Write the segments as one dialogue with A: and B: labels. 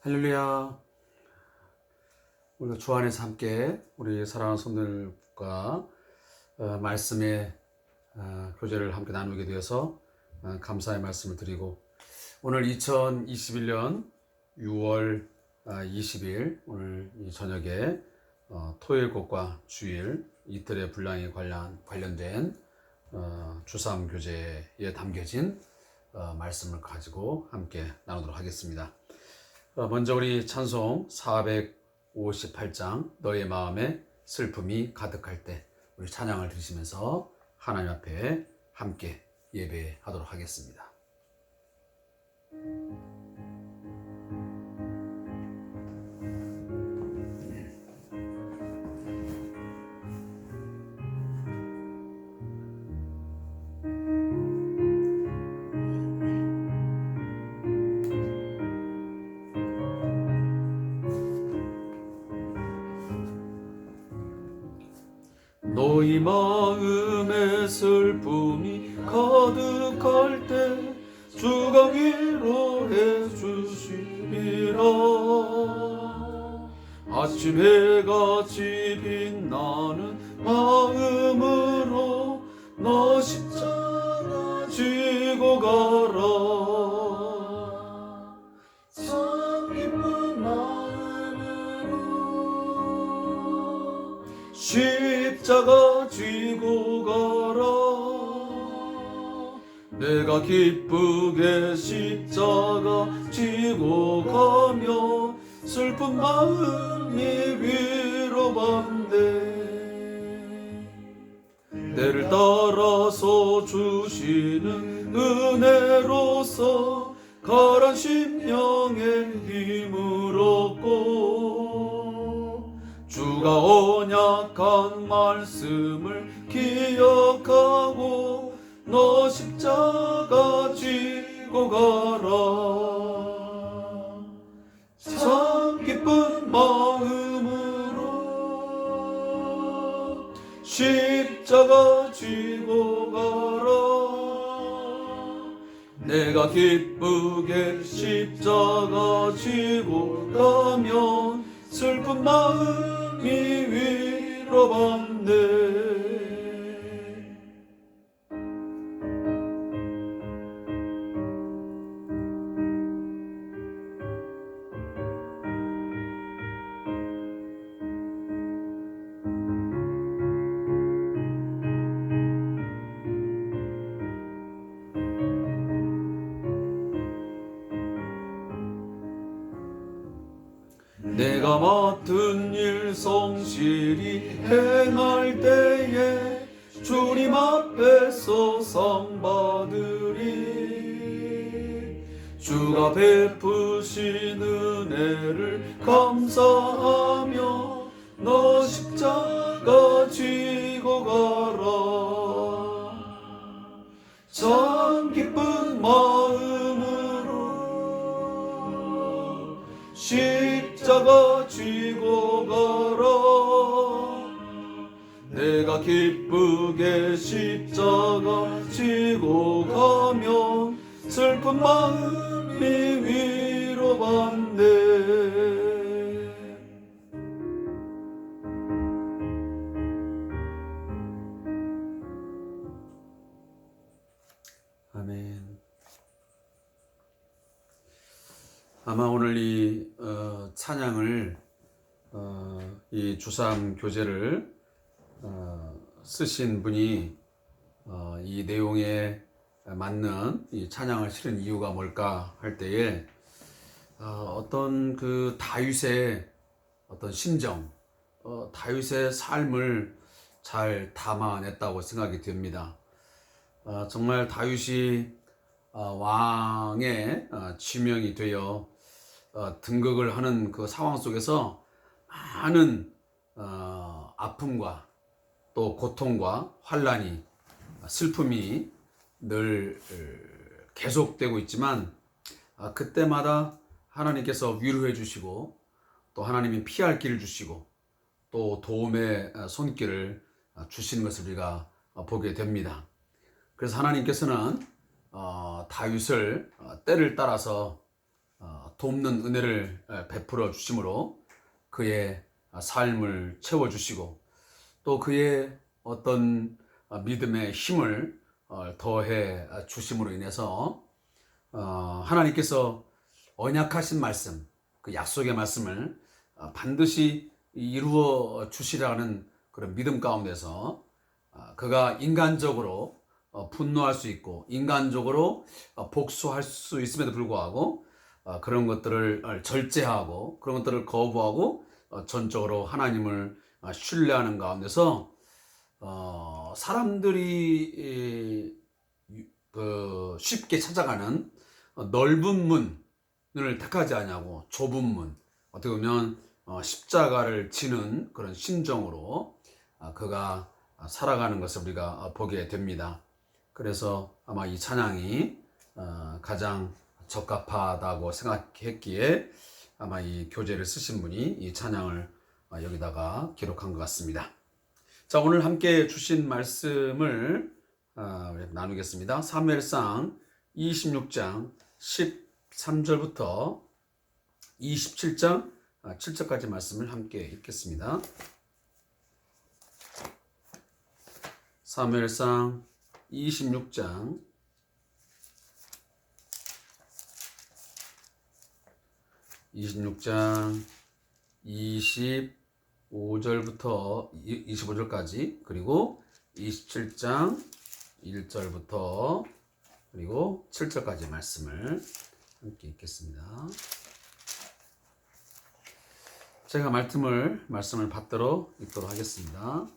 A: 할렐루야. 오늘 주 안에서 함께 우리 사랑하는 성도들과 말씀의 교제를 함께 나누게 되어서 감사의 말씀을 드리고, 오늘 2021년 6월 20일 오늘 이 저녁에 토요일 곡과 주일 이틀의 분량에 관련된 주삼 교제에 담겨진 말씀을 가지고 함께 나누도록 하겠습니다. 먼저 우리 찬송 458장 너의 마음에 슬픔이 가득할 때, 우리 찬양을 들으시면서 하나님 앞에 함께 예배하도록 하겠습니다. 너희 마음에 슬픔이 가득할 때 주가 위로해 주시리라. 아침 해같이 빛나는 마음으로 너 십자가 지고 가라. 참 기쁜 마음으로 십자가 지고 가라. 내가 기쁘게 십자가 지고 가며 슬픈 마음이 위로받네. 내를 따라서 주시는 은혜로서 가란 심령에 힘을 얻고, 주가 언약한 말씀을 기억하고 너 십자가 지고 가라. 참 기쁜 마음으로 십자가 지고 가라. 내가 기쁘게 십자가 지고 가면 슬픈 마음이 위로받네. 내가 맡은 일 성실히 행할 때에 주님 앞에서 상 받으리. 주가 베푸신 은혜를 감사하며 너 십자가 지고 가라. 참 기쁜 마음으로 십자가 지고 가라. 내가 기쁘게 십자가 지고 가면 슬픈 마음이 위로받네. 아멘. 아마 오늘 이 찬양을 이 주삼 교제를 쓰신 분이 이 내용에 맞는 이 찬양을 실은 이유가 뭘까 할 때에 어떤 그 다윗의 어떤 심정, 다윗의 삶을 잘 담아냈다고 생각이 됩니다. 정말 다윗이 왕의 지명이 되어 등극을 하는 그 상황 속에서 많은 아픔과 또 고통과 환난이, 슬픔이 늘 계속되고 있지만, 그때마다 하나님께서 위로해 주시고 또 하나님이 피할 길을 주시고 또 도움의 손길을 주시는 것을 우리가 보게 됩니다. 그래서 하나님께서는 다윗을 때를 따라서 돕는 은혜를 베풀어 주심으로 그의 삶을 채워주시고 또 그의 어떤 믿음의 힘을 더해 주심으로 인해서 하나님께서 언약하신 말씀, 그 약속의 말씀을 반드시 이루어 주시라는 그런 믿음 가운데서 그가 인간적으로 분노할 수 있고 인간적으로 복수할 수 있음에도 불구하고 그런 것들을 절제하고 그런 것들을 거부하고 전적으로 하나님을 신뢰하는 가운데서 사람들이 쉽게 찾아가는 넓은 문을 택하지 않냐고 좁은 문, 어떻게 보면 십자가를 지는 그런 심정으로 그가 살아가는 것을 우리가 보게 됩니다. 그래서 아마 이 찬양이 가장 적합하다고 생각했기에 아마 이 교재를 쓰신 분이 이 찬양을 여기다가 기록한 것 같습니다. 자, 오늘 함께 주신 말씀을 나누겠습니다. 사무엘상 26장 13절부터 27장 7절까지 말씀을 함께 읽겠습니다. 사무엘상 26장 25절부터 25절까지 그리고 27장 1절부터 그리고 7절까지 말씀을 함께 읽겠습니다. 제가 말씀을 받도록 읽도록 하겠습니다.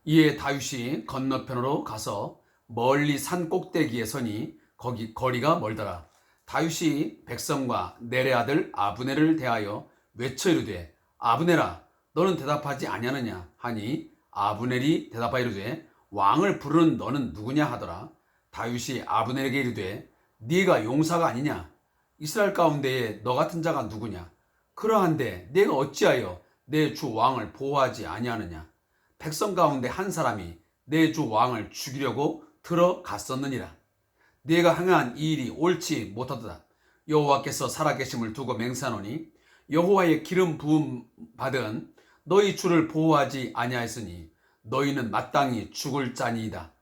A: 이에 다윗이 건너편으로 가서 멀리 산 꼭대기에 서니 거기 거리가 멀더라. 다윗이 백성과 넬의 아들 아브넬을 대하여 외쳐 이르되 아브넬아 너는 대답하지 아니하느냐 하니 아브넬이 대답하여 이르되 왕을 부르는 너는 누구냐 하더라. 다윗이 아브넬에게 이르되 네가 용사가 아니냐 이스라엘 가운데에 너 같은 자가 누구냐 그러한데 네가 어찌하여 내 주 왕을 보호하지 아니하느냐 백성 가운데 한 사람이 내 주 왕을 죽이려고 들어갔었느니라. 네가 행한 이 일이 옳지 못하도다. 여호와께서 살아계심을 두고 맹세하노니 여호와의 기름 부음 받은 너희 주를 보호하지 아니하였으니 너희는 마땅히 죽을 자니이다.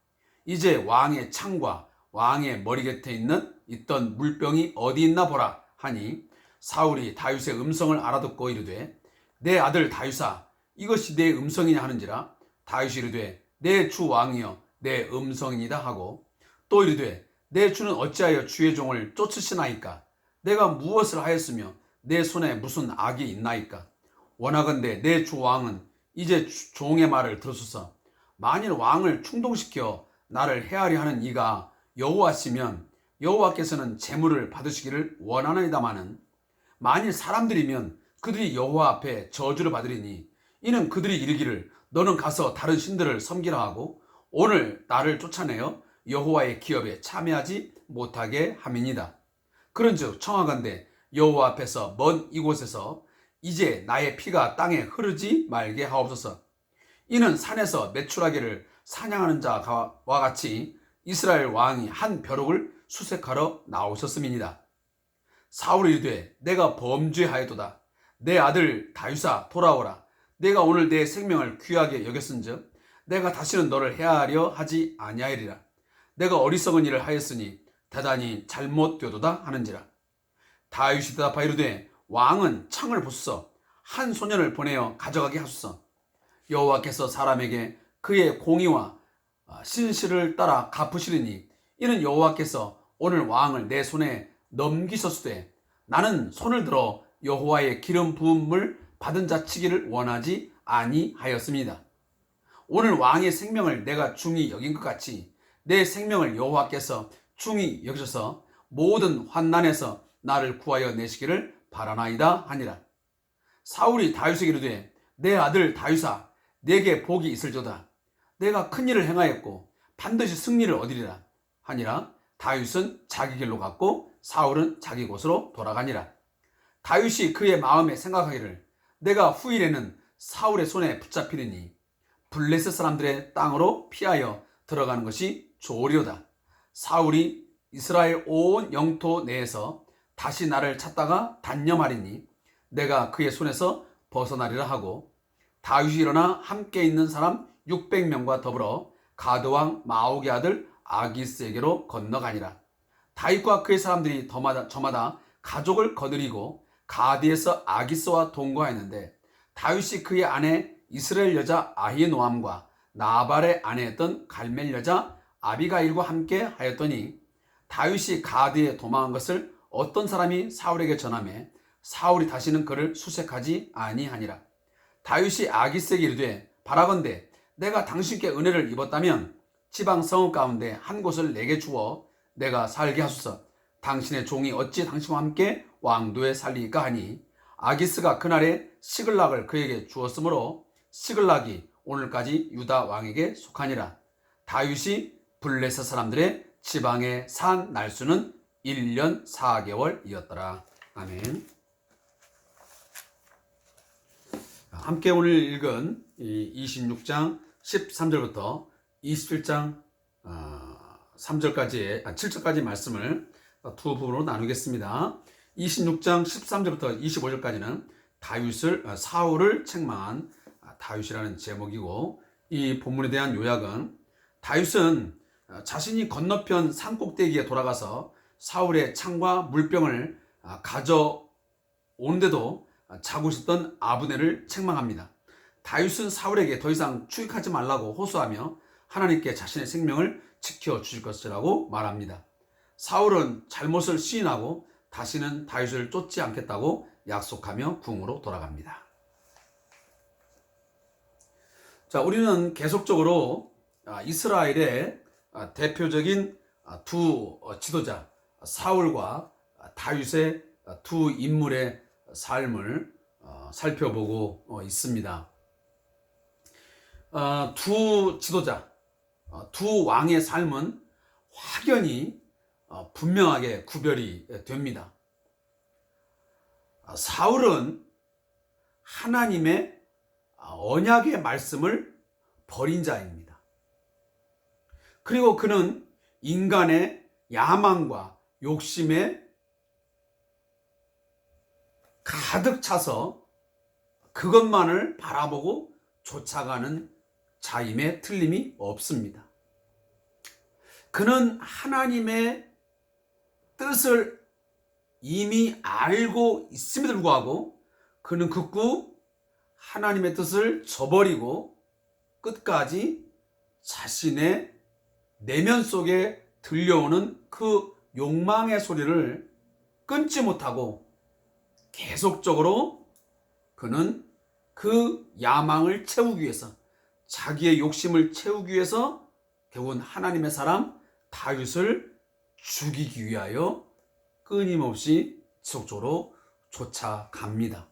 A: 이제 왕의 창과 왕의 머리 곁에 있던 물병이 어디 있나 보라 하니 사울이 다윗의 음성을 알아듣고 이르되 내 아들 다윗아 이것이 내 음성이냐 하는지라. 다윗이 이르되 내 주 왕이여 내 음성이니이다 하고 또 이르되 내 주는 어찌하여 주의 종을 쫓으시나이까 내가 무엇을 하였으며 내 손에 무슨 악이 있나이까. 원하건대 내 주 왕은 이제 종의 말을 들으소서. 만일 왕을 충동시켜 나를 해하려 하는 이가 여호와시면 여호와께서는 재물을 받으시기를 원하나이다마는 만일 사람들이면 그들이 여호와 앞에 저주를 받으리니 이는 그들이 이르기를 너는 가서 다른 신들을 섬기라 하고 오늘 나를 쫓아내어 여호와의 기업에 참여하지 못하게 함이니이다. 그런즉 청하건대 여호와 앞에서 먼 이곳에서 이제 나의 피가 땅에 흐르지 말게 하옵소서. 이는 산에서 메추라기를 사냥하는 자와 같이 이스라엘 왕이 한 벼룩을 수색하러 나오셨음이니이다. 사울이 이르되 내가 범죄하였도다. 내 아들 다윗아 돌아오라. 내가 오늘 내 생명을 귀하게 여겼은즉 내가 다시는 너를 해하려 하지 아니하리라. 내가 어리석은 일을 하였으니 대단히 잘못되도다 하는지라. 다윗이 대답하여 이르되 왕은 창을 보소서. 한 소년을 보내어 가져가게 하소서. 여호와께서 사람에게 그의 공의와 신실을 따라 갚으시리니 이는 여호와께서 오늘 왕을 내 손에 넘기셨으되 나는 손을 들어 여호와의 기름 부음을 받은 자 치기를 원하지 아니하였습니다. 오늘 왕의 생명을 내가 중히 여긴 것 같이 내 생명을 여호와께서 중히 여기셔서 모든 환난에서 나를 구하여 내시기를 바라나이다 하니라. 사울이 다윗에게 이르되 내 아들 다윗아 내게 복이 있을지어다. 내가 큰 일을 행하였고 반드시 승리를 얻으리라 하니라. 다윗은 자기 길로 갔고 사울은 자기 곳으로 돌아가니라. 다윗이 그의 마음에 생각하기를 내가 후일에는 사울의 손에 붙잡히리니 블레셋 사람들의 땅으로 피하여 들어가는 것이 좋으리로다. 사울이 이스라엘 온 영토 내에서 다시 나를 찾다가 단념하리니 내가 그의 손에서 벗어나리라 하고, 다윗이 일어나 함께 있는 사람 600명과 더불어 가드왕 마옥의 아들 아기스에게로 건너가니라. 다윗과 그의 사람들이 저마다 가족을 거느리고 가드에서 아기스와 동거하였는데, 다윗이 그의 아내 이스라엘 여자 아히노암과 나발의 아내였던 갈멜 여자 아비가일과 함께 하였더니, 다윗이 가드에 도망한 것을 어떤 사람이 사울에게 전하매 사울이 다시는 그를 수색하지 아니하니라. 다윗이 아기스에게 이르되, 바라건대 내가 당신께 은혜를 입었다면 지방 성읍 가운데 한 곳을 내게 주어 내가 살게 하소서. 당신의 종이 어찌 당신과 함께 왕도에 살리까 하니, 아기스가 그날에 시글락을 그에게 주었으므로 시글락이 오늘까지 유다 왕에게 속하니라. 다윗이 블레셋 사람들의 지방에 산 날수는 1년 4개월이었더라. 아멘. 함께 오늘 읽은 26장 13절부터 27장 7절까지 말씀을 두 부분으로 나누겠습니다. 26장 13절부터 25절까지는 사울을 책망한 다윗이라는 제목이고, 이 본문에 대한 요약은, 다윗은 자신이 건너편 산꼭대기에 돌아가서 사울의 창과 물병을 가져오는데도 자고 있었던 아브넬을 책망합니다. 다윗은 사울에게 더 이상 추격하지 말라고 호소하며 하나님께 자신의 생명을 지켜주실 것이라고 말합니다. 사울은 잘못을 시인하고 다시는 다윗을 쫓지 않겠다고 약속하며 궁으로 돌아갑니다. 자, 우리는 계속적으로 이스라엘의 대표적인 두 지도자 사울과 다윗의 두 인물의 삶을 살펴보고 있습니다. 두 지도자, 두 왕의 삶은 확연히 분명하게 구별이 됩니다. 사울은 하나님의 언약의 말씀을 버린 자입니다. 그리고 그는 인간의 야망과 욕심에 가득 차서 그것만을 바라보고 쫓아가는 자임에 틀림이 없습니다. 그는 하나님의 뜻을 이미 알고 있음에도 불구하고 그는 극구 하나님의 뜻을 저버리고 끝까지 자신의 내면 속에 들려오는 그 욕망의 소리를 끊지 못하고 계속적으로 그는 그 야망을 채우기 위해서, 자기의 욕심을 채우기 위해서 결국은 하나님의 사람 다윗을 죽이기 위하여 끊임없이 지속적으로 쫓아갑니다.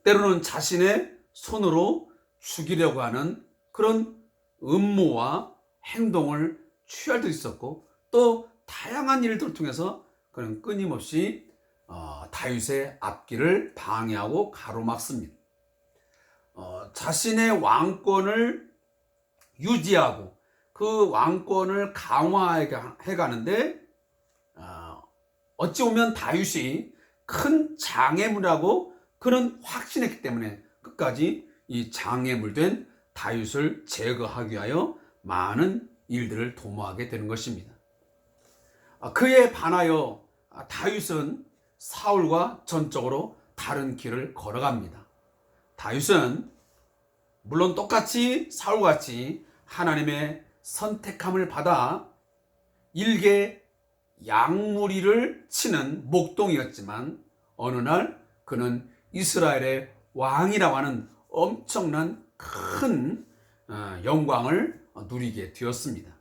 A: 때로는 자신의 손으로 죽이려고 하는 그런 음모와 행동을 취할 때도 있었고, 또 다양한 일들을 통해서 그는 끊임없이 다윗의 앞길을 방해하고 가로막습니다. 자신의 왕권을 유지하고 그 왕권을 강화해 가는데, 어찌 보면 다윗이 큰 장애물이라고 그는 확신했기 때문에 끝까지 이 장애물된 다윗을 제거하기 위하여 많은 일들을 도모하게 되는 것입니다. 그에 반하여 다윗은 사울과 전적으로 다른 길을 걸어갑니다. 다윗은 물론 똑같이 사울같이 하나님의 선택함을 받아 일개 양무리를 치는 목동이었지만, 어느 날 그는 이스라엘의 왕이라고 하는 엄청난 큰 영광을 누리게 되었습니다.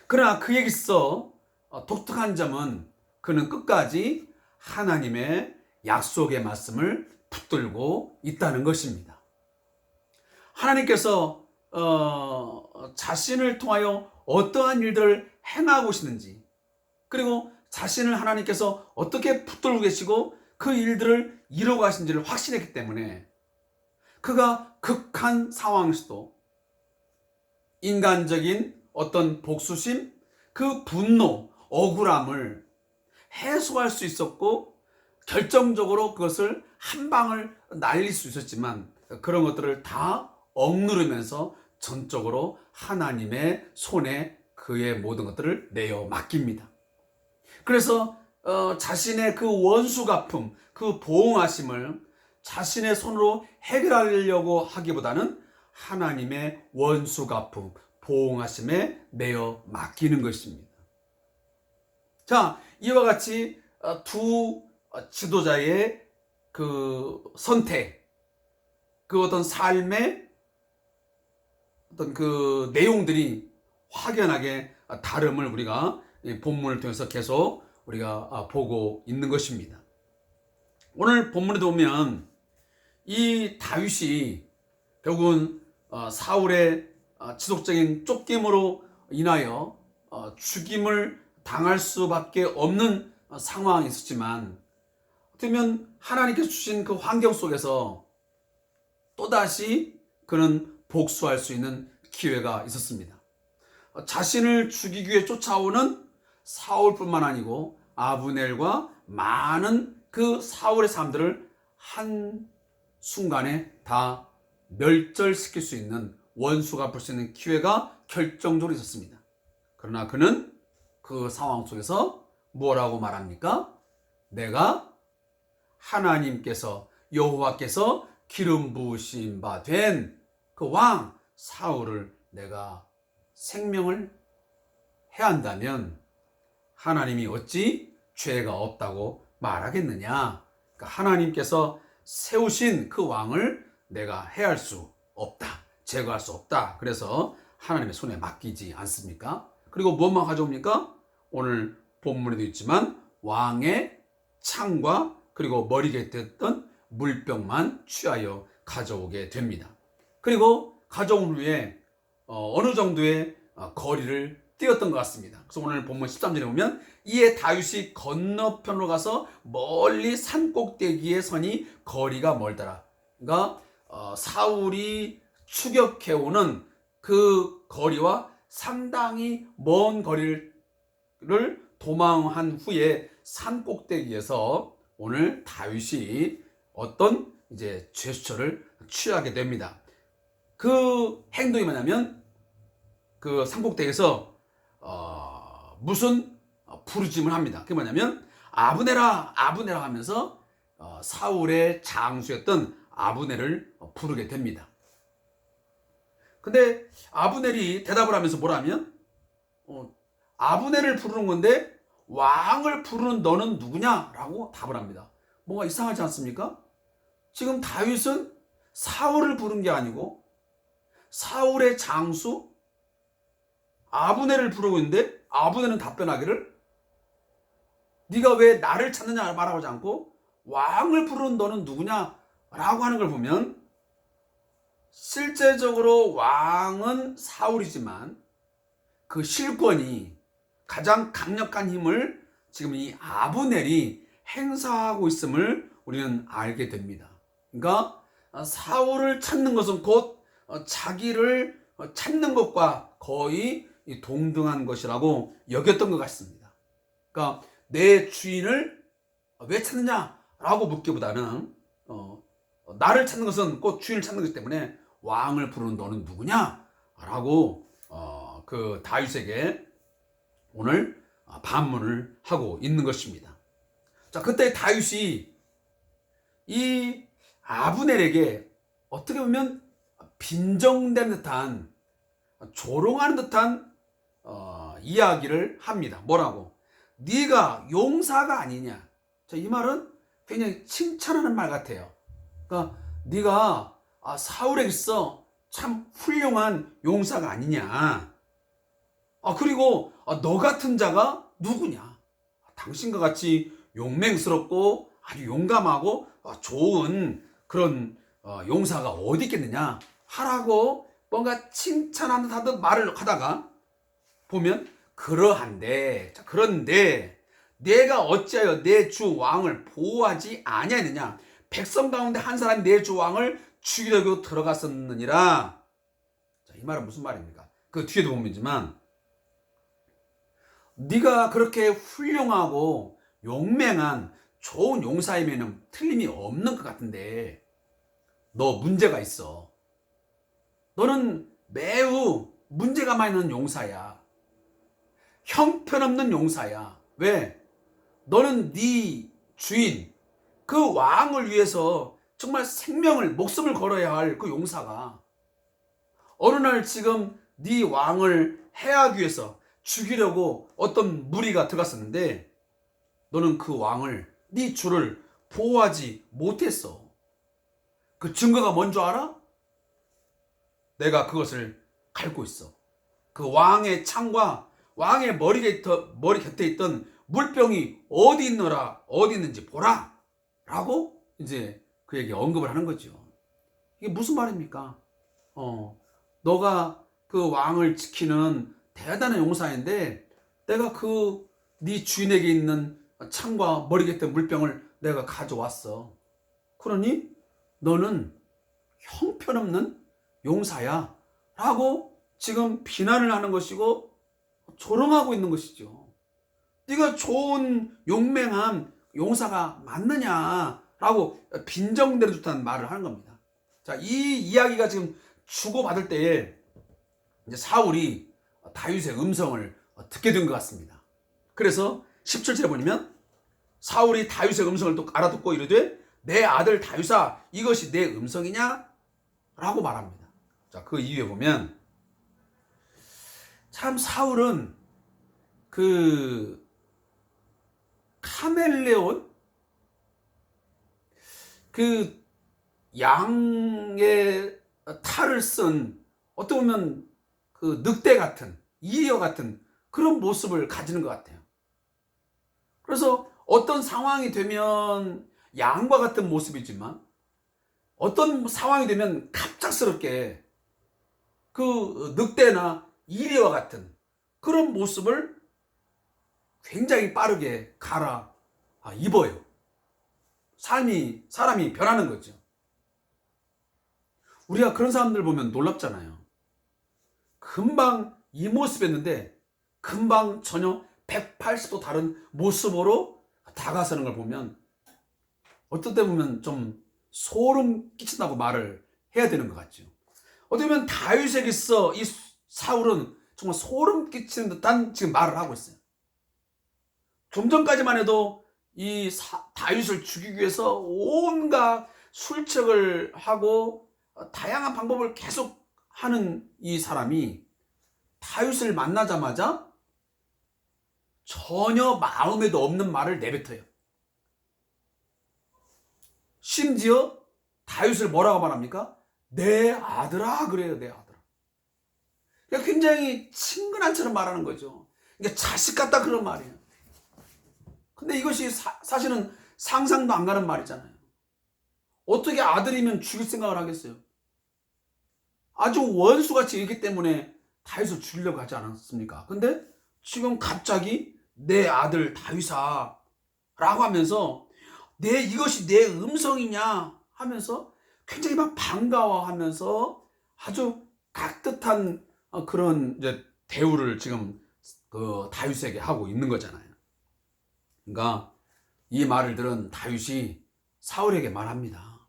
A: 그러나 그에게 있어 독특한 점은 그는 끝까지 하나님의 약속의 말씀을 붙들고 있다는 것입니다. 하나님께서 자신을 통하여 어떠한 일들을 행하고 계시는지, 그리고 자신을 하나님께서 어떻게 붙들고 계시고 그 일들을 이루어 가신지를 확신했기 때문에 그가 극한 상황에서도 인간적인 어떤 복수심, 그 분노, 억울함을 해소할 수 있었고 결정적으로 그것을 한 방을 날릴 수 있었지만 그런 것들을 다 억누르면서 전적으로 하나님의 손에 그의 모든 것들을 내어 맡깁니다. 그래서 자신의 그 원수 갚음, 그 보응하심을 자신의 손으로 해결하려고 하기보다는 하나님의 원수 갚음, 보응하심에 내어 맡기는 것입니다. 자, 이와 같이 두 지도자의 그 선택, 그 어떤 삶의 어떤 그 내용들이 확연하게 다름을 우리가 본문을 통해서 계속 우리가 보고 있는 것입니다. 오늘 본문에도 보면 이 다윗이 결국은 사울의 지속적인 쫓김으로 인하여 죽임을 당할 수밖에 없는 상황이 있었지만 어떻게 보면 하나님께서 주신 그 환경 속에서 또다시 그는 복수할 수 있는 기회가 있었습니다. 자신을 죽이기 위해 쫓아오는 사울뿐만 아니고 아브넬과 많은 그 사울의 사람들을 한순간에 다 멸절시킬 수 있는 원수가 볼 수 있는 기회가 결정적으로 있었습니다. 그러나 그는 그 상황 속에서 뭐라고 말합니까? 내가 하나님께서 여호와께서 기름 부으신 바 된 그 왕 사울을 내가 생명을 해한다면 하나님이 어찌 죄가 없다고 말하겠느냐? 그러니까 하나님께서 세우신 그 왕을 내가 해할 수 없다, 제거할 수 없다. 그래서 하나님의 손에 맡기지 않습니까? 그리고 무엇만 가져옵니까? 오늘 본문에도 있지만 왕의 창과 그리고 머리 곁에 있던 물병만 취하여 가져오게 됩니다. 그리고 가져온 후에 어느 정도의 거리를 뛰었던 것 같습니다. 그래서 오늘 본문 13절에 보면 이에 다윗이 건너편으로 가서 멀리 산 꼭대기에 서니 거리가 멀더라. 그러니까 사울이 추격해오는 그 거리와 상당히 먼 거리를 도망한 후에 산 꼭대기에서 오늘 다윗이 어떤 이제 제스처를 취하게 됩니다. 그 행동이 뭐냐면 그 산 꼭대기에서 무슨 부르짐을 합니다. 그게 뭐냐면 아브넬아 아브넬아 하면서 사울의 장수였던 아브넬을 부르게 됩니다. 근데 아브넬이 대답을 하면서 뭐라면 아브넬을 부르는 건데 왕을 부르는 너는 누구냐라고 답을 합니다. 뭔가 이상하지 않습니까? 지금 다윗은 사울을 부른 게 아니고 사울의 장수 아브넬을 부르고 있는데 아브넬은 답변하기를 네가 왜 나를 찾느냐 말하지 않고 왕을 부르는 너는 누구냐라고 하는 걸 보면 실제적으로 왕은 사울이지만 그 실권이 가장 강력한 힘을 지금 이 아브넬이 행사하고 있음을 우리는 알게 됩니다. 그러니까 사울을 찾는 것은 곧 자기를 찾는 것과 거의 동등한 것이라고 여겼던 것 같습니다. 그러니까 내 주인을 왜 찾느냐라고 묻기보다는 나를 찾는 것은 곧 주인을 찾는 것이기 때문에 왕을 부르는 너는 누구냐라고 그 다윗에게 오늘 반문을 하고 있는 것입니다. 자, 그때 다윗이 이 아브넬에게 어떻게 보면 빈정된 듯한 조롱하는 듯한 이야기를 합니다. 뭐라고? 네가 용사가 아니냐. 자, 이 말은 굉장히 칭찬하는 말 같아요. 그러니까 네가 사울에 있어 참 훌륭한 용사가 아니냐. 그리고 너 같은 자가 누구냐. 당신과 같이 용맹스럽고 아주 용감하고 좋은 그런 용사가 어디 있겠느냐 하라고 뭔가 칭찬하는 듯 말을 하다가 보면 그러한데 그런데 내가 어찌하여 내 주 왕을 보호하지 아니하느냐. 백성 가운데 한 사람이 내 주 왕을 죽이려고 들어갔었느니라. 자, 이 말은 무슨 말입니까? 그 뒤에도 보면지만 네가 그렇게 훌륭하고 용맹한 좋은 용사이면 틀림이 없는 것 같은데 너 문제가 있어. 너는 매우 문제가 많은 용사야. 형편없는 용사야. 왜? 너는 네 주인, 그 왕을 위해서 정말 생명을, 목숨을 걸어야 할 그 용사가 어느 날 지금 네 왕을 해하기 위해서 죽이려고 어떤 무리가 들어갔었는데 너는 그 왕을, 네 주를 보호하지 못했어. 그 증거가 뭔 줄 알아? 내가 그것을 갈고 있어. 그 왕의 창과 왕의 머리 곁에 있던 물병이 어디 있노라, 어디 있는지 보라 라고 이제 그에게 언급을 하는 거죠. 이게 무슨 말입니까? 너가 그 왕을 지키는 대단한 용사인데 내가 그 네 주인에게 있는 창과 머리 곁에 물병을 내가 가져왔어. 그러니 너는 형편없는 용사야 라고 지금 비난을 하는 것이고 조롱하고 있는 것이죠. 네가 좋은 용맹한 용사가 맞느냐라고 빈정대로 좋다는 말을 하는 겁니다. 자, 이 이야기가 지금 주고받을 때에 이제 사울이 다윗의 음성을 듣게 된 것 같습니다. 그래서 17절에 보면 사울이 다윗의 음성을 또 알아듣고 이르되 내 아들 다윗아 이것이 내 음성이냐? 라고 말합니다. 자, 그 이유에 보면 참 사울은 그 카멜레온 그 양의 탈을 쓴 어떻게 보면 그 늑대 같은 이리어 같은 그런 모습을 가지는 것 같아요. 그래서 어떤 상황이 되면 양과 같은 모습이지만 어떤 상황이 되면 갑작스럽게 그 늑대나 이리와 같은 그런 모습을 굉장히 빠르게 갈아 입어요. 사람이 변하는 거죠. 우리가 그런 사람들 보면 놀랍잖아요. 금방 이 모습이었는데 금방 전혀 180도 다른 모습으로 다가서는 걸 보면 어떤 때 보면 좀 소름 끼친다고 말을 해야 되는 것 같죠. 어떻게 보면 다윗에게 있어 이 사울은 정말 소름 끼치는 듯한 지금 말을 하고 있어요. 좀 전까지만 해도 이 다윗을 죽이기 위해서 온갖 술책을 하고 다양한 방법을 계속 하는 이 사람이 다윗을 만나자마자 전혀 마음에도 없는 말을 내뱉어요. 심지어 다윗을 뭐라고 말합니까? 내 아들아 그래요. 내 아들아. 그러니까 굉장히 친근한처럼 말하는 거죠. 그러니까 자식 같다 그런 말이에요. 근데 이것이 사실은 상상도 안 가는 말이잖아요. 어떻게 아들이면 죽일 생각을 하겠어요? 아주 원수같이 있기 때문에 다윗을 죽이려고 하지 않았습니까? 근데 지금 갑자기 내 아들 다윗아 라고 하면서 이것이 내 음성이냐 하면서 굉장히 막 반가워하면서 아주 깍듯한 그런 이제 대우를 지금 그 다윗에게 하고 있는 거잖아요. 그러니까 이 말을 들은 다윗이 사울에게 말합니다.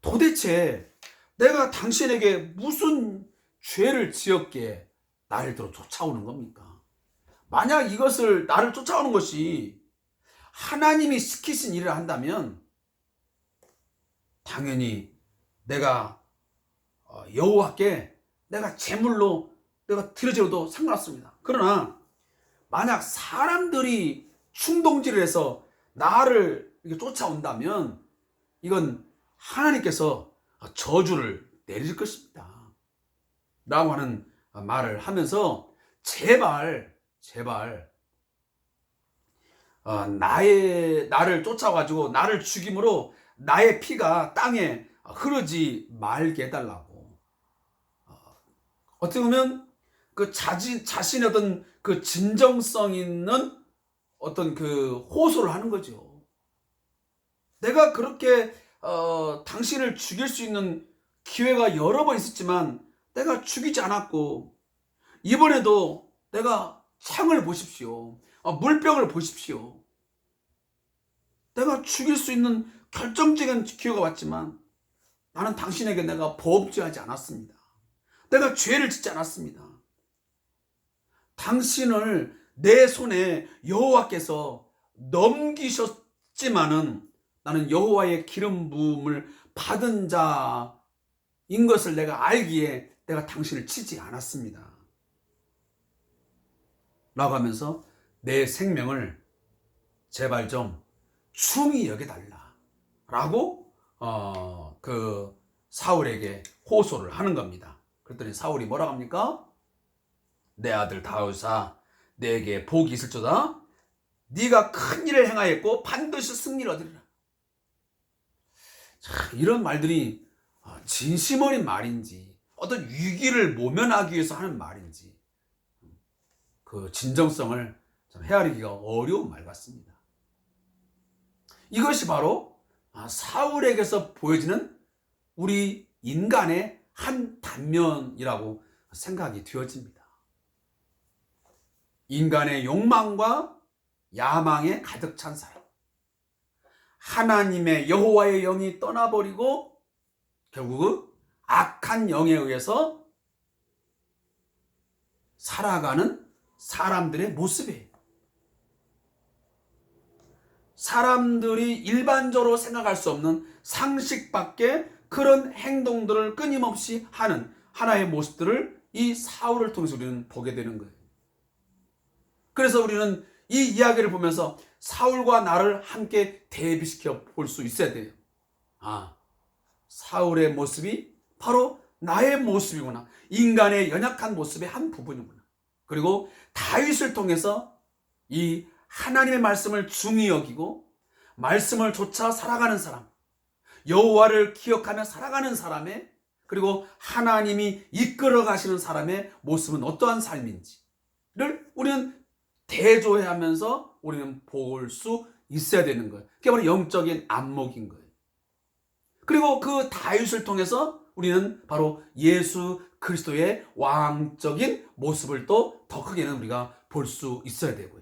A: 도대체 내가 당신에게 무슨 죄를 지었기에 나를 들어 쫓아오는 겁니까? 만약 이것을 나를 쫓아오는 것이 하나님이 시키신 일을 한다면 당연히 내가 여호와께 내가 제물로 내가 드려져도 상관없습니다. 그러나 만약 사람들이 충동질을 해서 나를 이렇게 쫓아온다면 이건 하나님께서 저주를 내릴 것입니다. 라고 하는 말을 하면서 제발 나를 쫓아가지고 나를 죽임으로 나의 피가 땅에 흐르지 말게 해달라고. 어떻게 보면 그 자신의 어떤 그 진정성 있는 어떤 그 호소를 하는 거죠. 내가 그렇게 당신을 죽일 수 있는 기회가 여러 번 있었지만 내가 죽이지 않았고 이번에도 내가 창을 보십시오. 물병을 보십시오. 내가 죽일 수 있는 결정적인 기회가 왔지만 나는 당신에게 내가 범죄하지 않았습니다. 내가 죄를 짓지 않았습니다. 당신을 내 손에 여호와께서 넘기셨지만은 나는 여호와의 기름 부음을 받은 자인 것을 내가 알기에 내가 당신을 치지 않았습니다. 라고 하면서 내 생명을 제발 좀 충히 여겨달라 라고 그 사울에게 호소를 하는 겁니다. 그랬더니 사울이 뭐라고 합니까? 내 아들 다윗아, 내게 복이 있을지어다. 네가 큰 일을 행하였고 반드시 승리를 얻으리라. 이런 말들이 진심 어린 말인지 어떤 위기를 모면하기 위해서 하는 말인지 그 진정성을 헤아리기가 어려운 말 같습니다. 이것이 바로 사울에게서 보여지는 우리 인간의 한 단면이라고 생각이 되어집니다. 인간의 욕망과 야망에 가득 찬 사람, 하나님의 여호와의 영이 떠나버리고 결국은 악한 영에 의해서 살아가는 사람들의 모습이에요. 사람들이 일반적으로 생각할 수 없는 상식 밖의 그런 행동들을 끊임없이 하는 하나의 모습들을 이 사울을 통해서 우리는 보게 되는 거예요. 그래서 우리는 이 이야기를 보면서 사울과 나를 함께 대비시켜 볼 수 있어야 돼요. 사울의 모습이 바로 나의 모습이구나. 인간의 연약한 모습의 한 부분이구나. 그리고 다윗을 통해서 이 하나님의 말씀을 중히 여기고 말씀을 쫓아 살아가는 사람, 여호와를 기억하며 살아가는 사람의, 그리고 하나님이 이끌어 가시는 사람의 모습은 어떠한 삶인지를 우리는 대조해하면서 우리는 볼 수 있어야 되는 거예요. 그게 바로 영적인 안목인 거예요. 그리고 그 다윗을 통해서 우리는 바로 예수 그리스도의 왕적인 모습을 또 더 크게는 우리가 볼 수 있어야 되고요.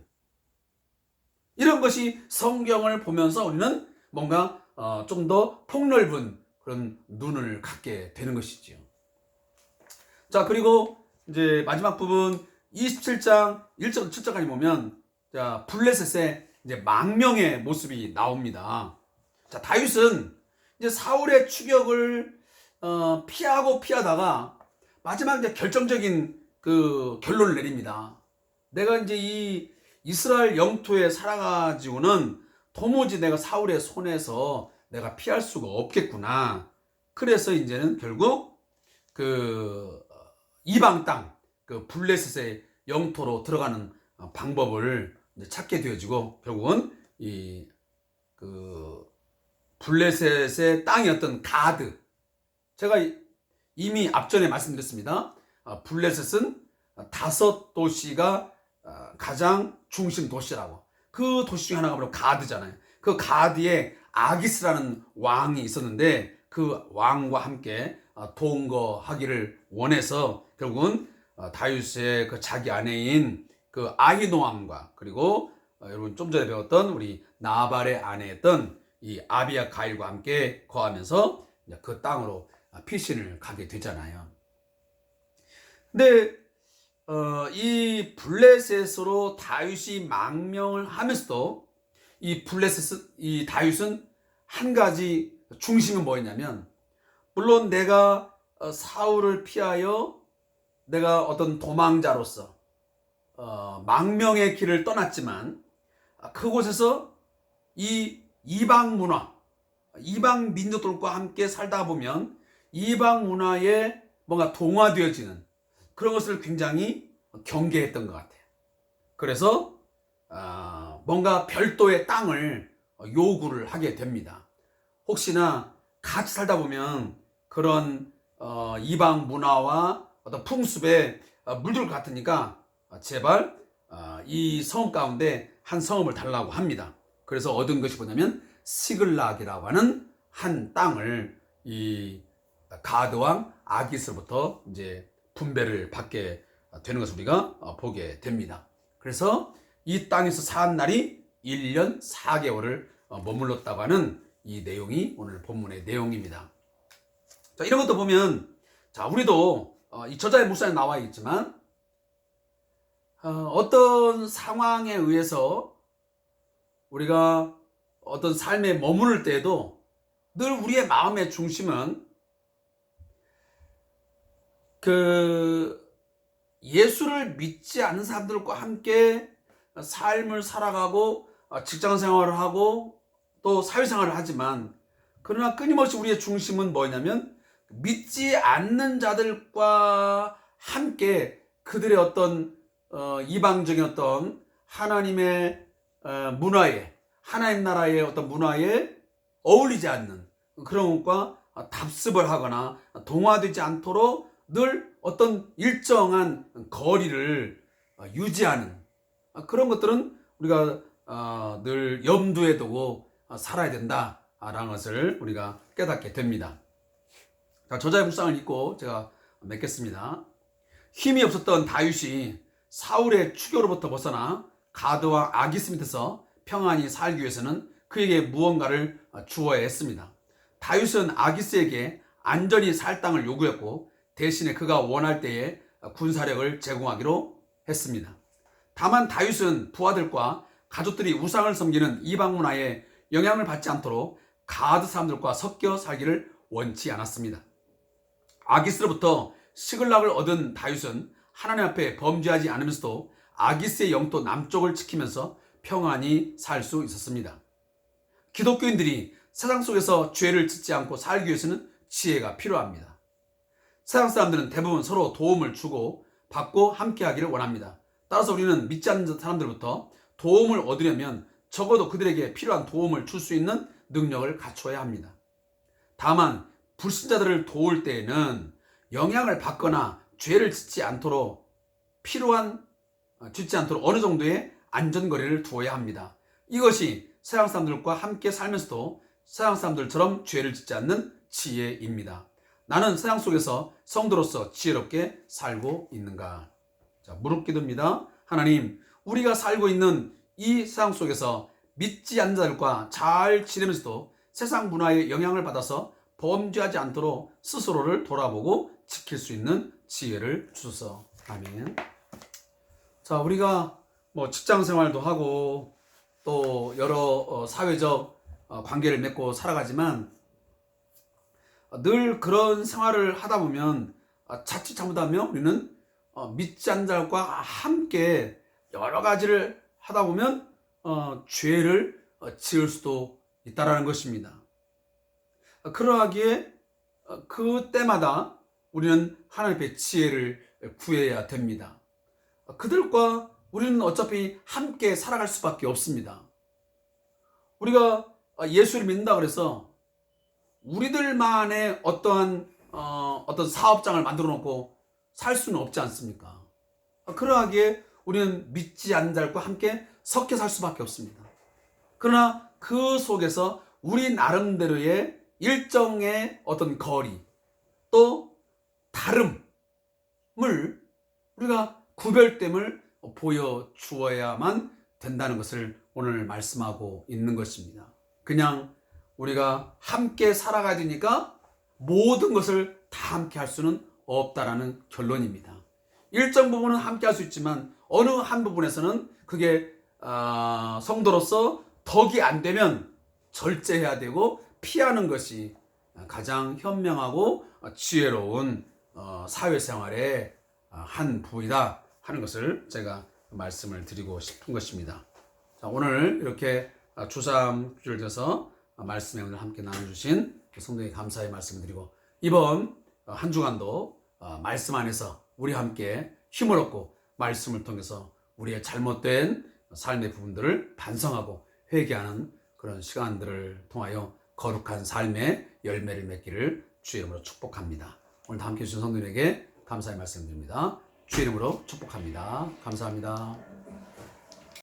A: 이런 것이 성경을 보면서 우리는 뭔가 좀 더 폭넓은 그런 눈을 갖게 되는 것이지요. 자, 그리고 이제 마지막 부분 27장 1절 7절까지 보면 자, 블레셋의 이제 망명의 모습이 나옵니다. 자, 다윗은 이제 사울의 추격을 피하다가 마지막 이제 결정적인 그 결론을 내립니다. 내가 이제 이 이스라엘 영토에 살아가지고는 도무지 내가 사울의 손에서 내가 피할 수가 없겠구나. 그래서 이제는 결국 그 이방 땅, 그 블레셋의 영토로 들어가는 방법을 이제 찾게 되어지고 결국은 이 그 블레셋의 땅이었던 가드, 제가 이미 앞전에 말씀드렸습니다. 블레셋은 5도시가 가장 중심 도시라고. 그 도시 중에 하나가 바로 가드잖아요. 그 가드에 아기스라는 왕이 있었는데 그 왕과 함께 동거하기를 원해서 결국은 다윗의 그 자기 아내인 그 아히노암과 그리고 여러분 좀 전에 배웠던 우리 나발의 아내였던 이 아비아가일과 함께 거하면서 그 땅으로 피신을 가게 되잖아요. 근데 이 블레셋으로 다윗이 망명을 하면서도 이 다윗은 한 가지 중심은 뭐였냐면, 물론 내가 사울을 피하여 내가 어떤 도망자로서 망명의 길을 떠났지만 그곳에서 이 이방 문화, 이방 민족들과 함께 살다 보면 이방 문화에 뭔가 동화되어지는 그런 것을 굉장히 경계했던 것 같아요. 그래서 뭔가 별도의 땅을 요구를 하게 됩니다. 혹시나 같이 살다 보면 그런 이방 문화와 어떤 풍습에 물들 것 같으니까 제발 이 성읍 가운데 한 성읍을 달라고 합니다. 그래서 얻은 것이 뭐냐면 시글락이라고 하는 한 땅을 이 가드 왕 아기스로부터 이제 분배를 받게 되는 것을 우리가 보게 됩니다. 그래서 이 땅에서 산 날이 1년 4개월을 머물렀다고 하는 이 내용이 오늘 본문의 내용입니다. 자, 이런 것도 보면, 자, 우리도 이 저자의 묵상에 나와 있지만 어떤 상황에 의해서 우리가 어떤 삶에 머무를 때에도 늘 우리의 마음의 중심은 예수를 믿지 않는 사람들과 함께 삶을 살아가고 직장 생활을 하고 또 사회생활을 하지만, 그러나 끊임없이 우리의 중심은 뭐냐면 믿지 않는 자들과 함께 그들의 어떤 이방적인 어떤 하나님의 문화에, 하나님 나라의 어떤 문화에 어울리지 않는 그런 것과 답습을 하거나 동화되지 않도록 늘 어떤 일정한 거리를 유지하는 그런 것들은 우리가 늘 염두에 두고 살아야 된다라는 것을 우리가 깨닫게 됩니다. 자, 저자의 묵상을 읽고 제가 맺겠습니다. 힘이 없었던 다윗이 사울의 추교로부터 벗어나 가드와 아기스 밑에서 평안히 살기 위해서는 그에게 무언가를 주어야 했습니다. 다윗은 아기스에게 안전히 살 땅을 요구했고, 대신에 그가 원할 때에 군사력을 제공하기로 했습니다. 다만 다윗은 부하들과 가족들이 우상을 섬기는 이방 문화에 영향을 받지 않도록 가드 사람들과 섞여 살기를 원치 않았습니다. 아기스로부터 시글락을 얻은 다윗은 하나님 앞에 범죄하지 않으면서도 아기스의 영토 남쪽을 지키면서 평안히 살 수 있었습니다. 기독교인들이 세상 속에서 죄를 짓지 않고 살기 위해서는 지혜가 필요합니다. 세상 사람들은 대부분 서로 도움을 주고 받고 함께하기를 원합니다. 따라서 우리는 믿지 않는 사람들부터 도움을 얻으려면 적어도 그들에게 필요한 도움을 줄 수 있는 능력을 갖춰야 합니다. 다만 불신자들을 도울 때에는 영향을 받거나 죄를 짓지 않도록 어느 정도의 안전거리를 두어야 합니다. 이것이 세상 사람들과 함께 살면서도 세상 사람들처럼 죄를 짓지 않는 지혜입니다. 나는 세상 속에서 성도로서 지혜롭게 살고 있는가? 자, 무릎 기도입니다. 하나님, 우리가 살고 있는 이 세상 속에서 믿지 않는 자들과 잘 지내면서도 세상 문화에 영향을 받아서 범죄하지 않도록 스스로를 돌아보고 지킬 수 있는 지혜를 주소서. 아멘. 자, 우리가 직장 생활도 하고 또 여러 사회적 관계를 맺고 살아가지만 늘 그런 생활을 하다 보면 자칫 잘못하면 우리는 믿지 않는 자들과 함께 여러 가지를 하다 보면 죄를 지을 수도 있다라는 것입니다. 그러하기에 그때마다 우리는 하나님 앞에 지혜를 구해야 됩니다. 그들과 우리는 어차피 함께 살아갈 수밖에 없습니다. 우리가 예수를 믿는다 그래서 우리들만의 어떤 사업장을 만들어 놓고 살 수는 없지 않습니까? 그러하기에 우리는 믿지 않는 자들과 함께 섞여 살 수밖에 없습니다. 그러나 그 속에서 우리 나름대로의 일정의 어떤 거리 또 다름을 우리가 구별됨을 보여주어야만 된다는 것을 오늘 말씀하고 있는 것입니다. 그냥 우리가 함께 살아가야 되니까 모든 것을 다 함께 할 수는 없다라는 결론입니다. 일정 부분은 함께 할 수 있지만 어느 한 부분에서는 그게 성도로서 덕이 안 되면 절제해야 되고 피하는 것이 가장 현명하고 지혜로운 사회생활의 한 부분이다 하는 것을 제가 말씀을 드리고 싶은 것입니다. 자, 오늘 이렇게 주삼 주를 들어서 말씀에 오늘 함께 나눠주신 성도에게 감사의 말씀을 드리고, 이번 한 주간도 말씀 안에서 우리 함께 힘을 얻고 말씀을 통해서 우리의 잘못된 삶의 부분들을 반성하고 회개하는 그런 시간들을 통하여 거룩한 삶의 열매를 맺기를 주의 이름으로 축복합니다. 오늘도 함께 해주신 성도들에게 감사의 말씀 드립니다. 주의 이름으로 축복합니다. 감사합니다.